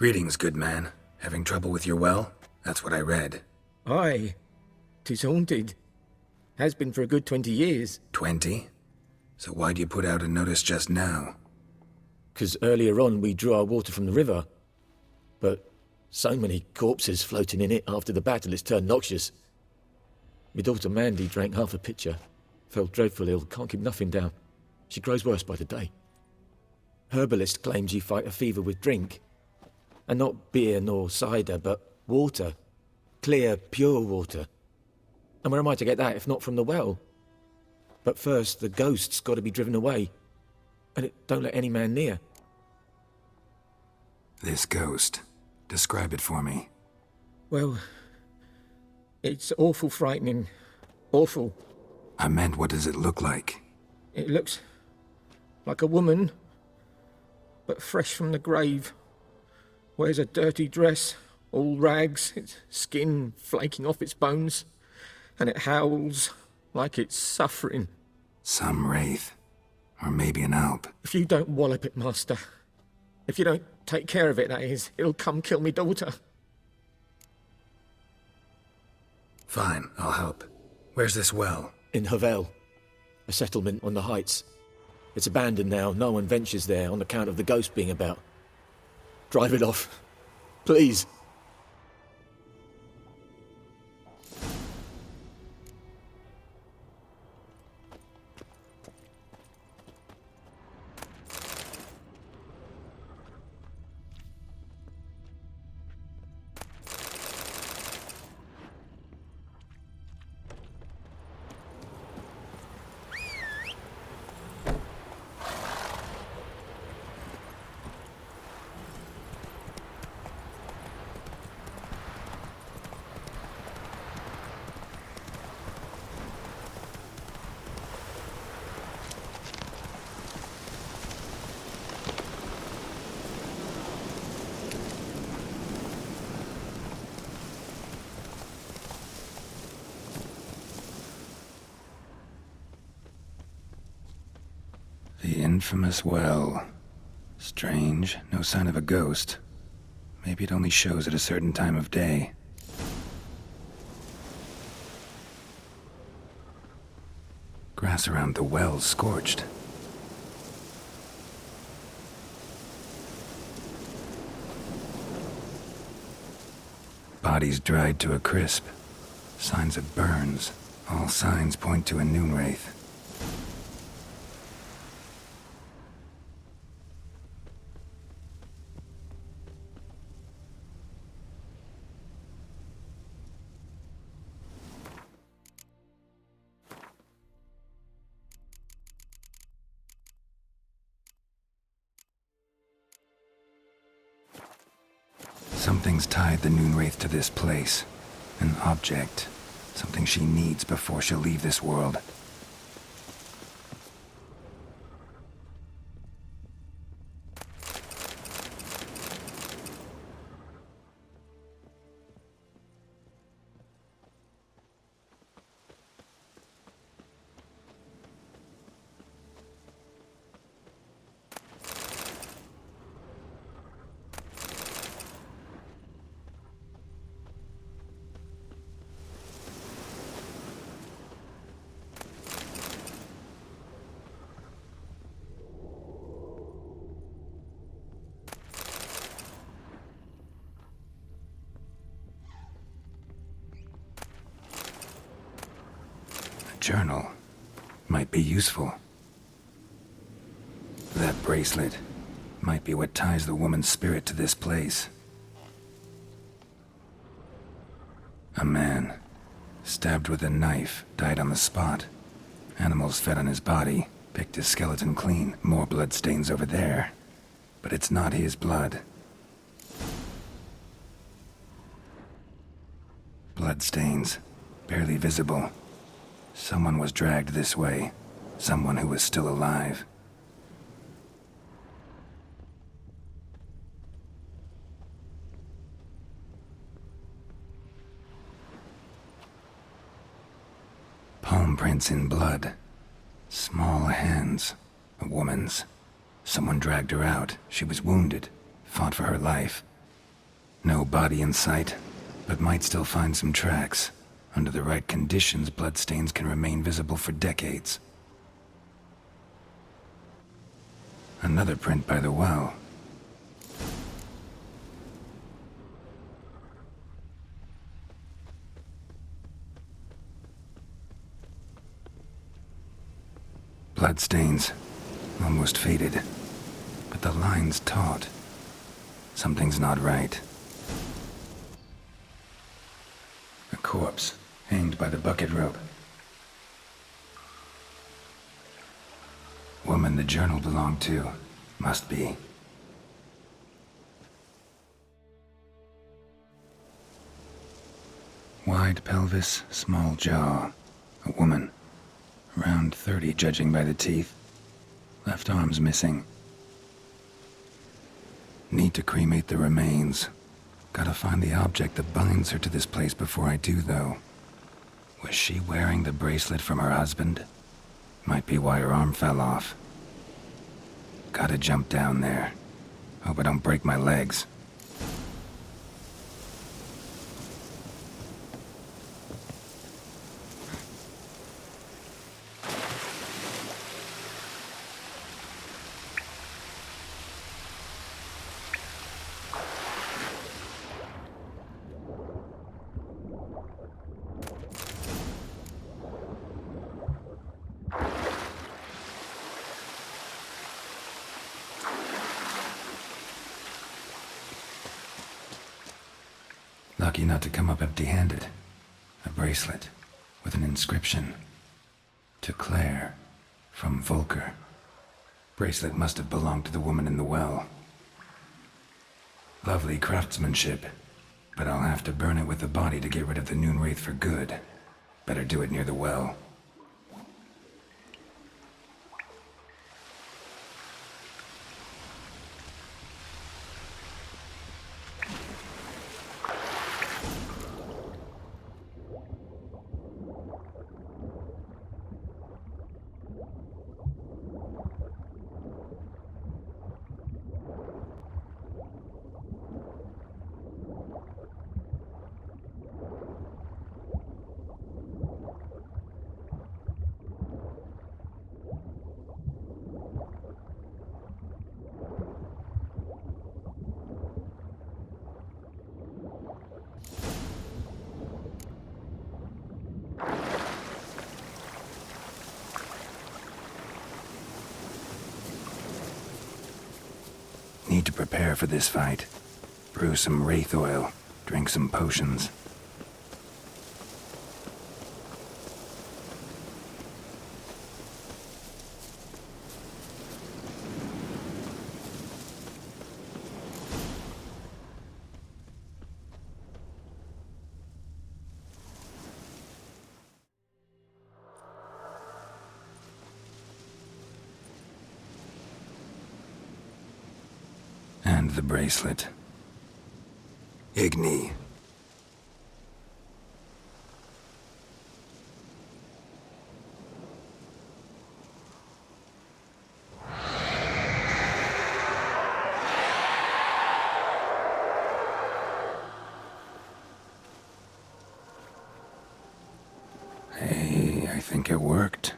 Greetings, good man. Having trouble with your well? That's what I read. Aye. 'Tis haunted. Has been for a good 20 years. 20? So why'd you put out a notice just now? 'Cause earlier on we drew our water from the river. But so many corpses floating in it after the battle it's turned noxious. My daughter Mandy drank half a pitcher. Fell dreadful ill, can't keep nothing down. She grows worse by the day. Herbalist claims you fight a fever with drink. And not beer nor cider, but water. Clear, pure water. And where am I to get that if not from the well? But first, the ghost's got to be driven away. And it don't let any man near. This ghost. Describe it for me. Well, it's awful frightening. Awful. I meant, what does it look like? It looks like a woman, but fresh from the grave. Wears a dirty dress, all rags, its skin flaking off its bones, and it howls like it's suffering. Some wraith. Or maybe an alp. If you don't wallop it, Master, if you don't take care of it, that is, it'll come kill me daughter. Fine, I'll help. Where's this well? In Havel, a settlement on the heights. It's abandoned now, no one ventures there on account of the ghost being about. Drive it off, please. The infamous well. Strange, no sign of a ghost. Maybe it only shows at a certain time of day. Grass around the well's scorched. Bodies dried to a crisp. Signs of burns. All signs point to a noon wraith. Something's tied the Noonwraith to this place. An object. Something she needs before she'll leave this world. Journal might be useful. That bracelet might be what ties the woman's spirit to this place. A man, stabbed with a knife, died on the spot. Animals fed on his body, picked his skeleton clean. More bloodstains over there. But it's not his blood. Bloodstains, barely visible. Someone was dragged this way. Someone who was still alive. Palm prints in blood. Small hands. A woman's. Someone dragged her out. She was wounded. Fought for her life. No body in sight, but might still find some tracks. Under the right conditions, bloodstains can remain visible for decades. Another print by the well. Bloodstains, almost faded, but the line's taut. Something's not right. A corpse, hanged by the bucket rope. Woman the journal belonged to. Must be. Wide pelvis, small jaw. A woman. Around 30, judging by the teeth. Left arm's missing. Need to cremate the remains. Gotta find the object that binds her to this place before I do, though. Was she wearing the bracelet from her husband? Might be why her arm fell off. Gotta jump down there. Hope I don't break my legs. Lucky not to come up empty-handed. A bracelet with an inscription. To Claire, from Volker. Bracelet must have belonged to the woman in the well. Lovely craftsmanship, but I'll have to burn it with the body to get rid of the Noon Wraith for good. Better do it near the well. Need to prepare for this fight. Brew some wraith oil, drink some potions. And the bracelet. Igni. Hey, I think it worked.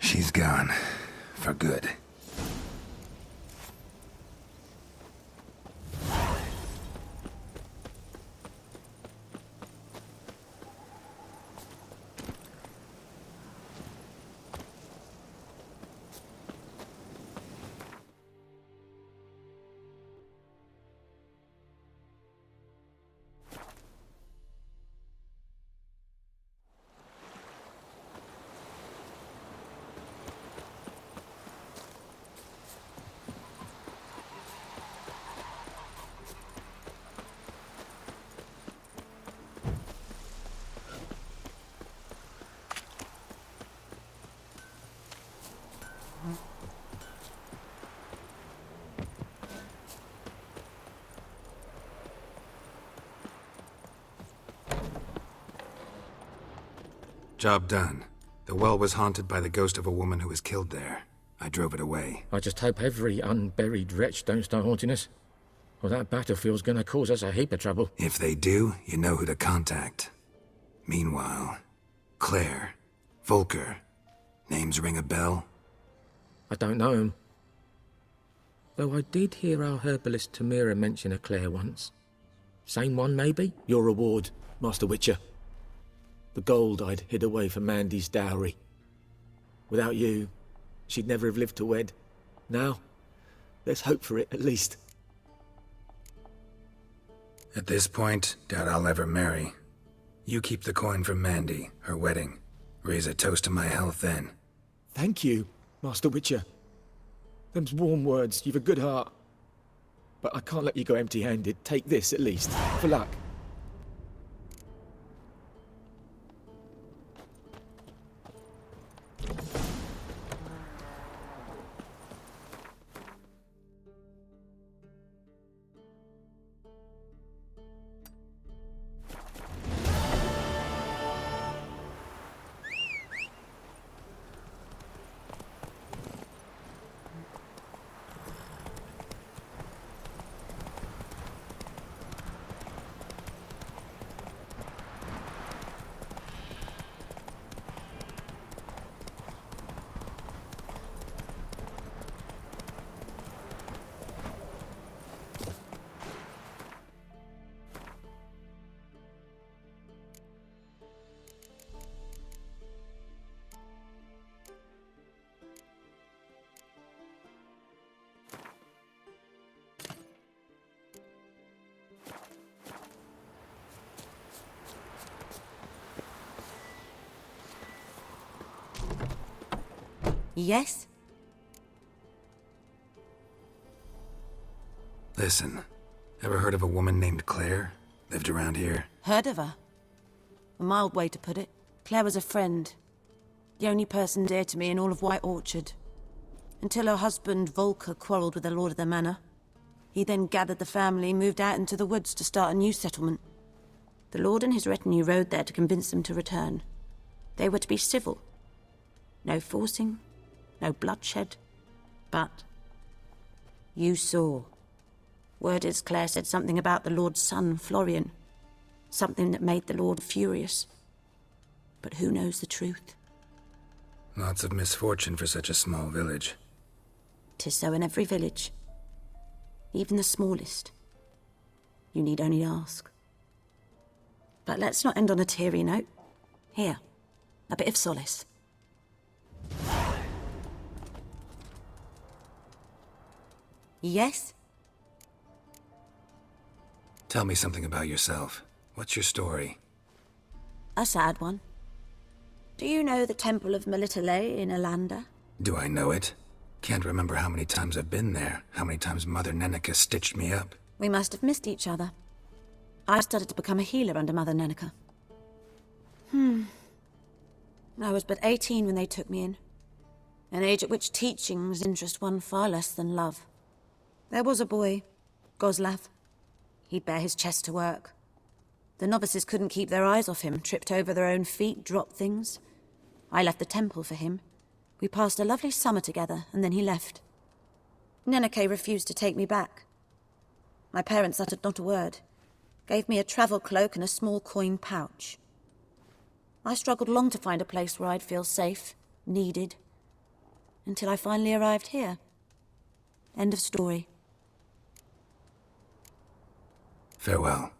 She's gone. For good. Job done. The well was haunted by the ghost of a woman who was killed there. I drove it away. I just hope every unburied wretch don't start haunting us. Or that battlefield's gonna cause us a heap of trouble. If they do, you know who to contact. Meanwhile, Claire, Volker, names ring a bell? I don't know him. Though I did hear our herbalist Tomira mention a Claire once. Same one, maybe? Your reward, Master Witcher. The gold I'd hid away for Mandy's dowry. Without you, she'd never have lived to wed. Now, let's hope for it, at least. At this point, doubt I'll ever marry. You keep the coin from Mandy, her wedding. Raise a toast to my health then. Thank you, Master Witcher. Them's warm words, you've a good heart. But I can't let you go empty-handed. Take this, at least, for luck. Yes? Listen, ever heard of a woman named Claire? Lived around here? Heard of her? A mild way to put it. Claire was a friend. The only person dear to me in all of White Orchard. Until her husband, Volker, quarreled with the lord of the manor. He then gathered the family, moved out into the woods to start a new settlement. The lord and his retinue rode there to convince them to return. They were to be civil. No forcing, no bloodshed. But you saw. Word is Claire said something about the lord's son, Florian. Something that made the lord furious. But who knows the truth? Lots of misfortune for such a small village. 'Tis so in every village. Even the smallest. You need only ask. But let's not end on a teary note. Here, a bit of solace. Yes? Tell me something about yourself. What's your story? A sad one. Do you know the Temple of Melitele in Alanda? Do I know it? Can't remember how many times I've been there, how many times Mother Neneka stitched me up. We must have missed each other. I started to become a healer under Mother Neneka. I was but 18 when they took me in. An age at which teachings interest one far less than love. There was a boy, Goslav. He'd bare his chest to work. The novices couldn't keep their eyes off him, tripped over their own feet, dropped things. I left the temple for him. We passed a lovely summer together, and then he left. Neneke refused to take me back. My parents uttered not a word. Gave me a travel cloak and a small coin pouch. I struggled long to find a place where I'd feel safe, needed, until I finally arrived here. End of story. Farewell.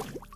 You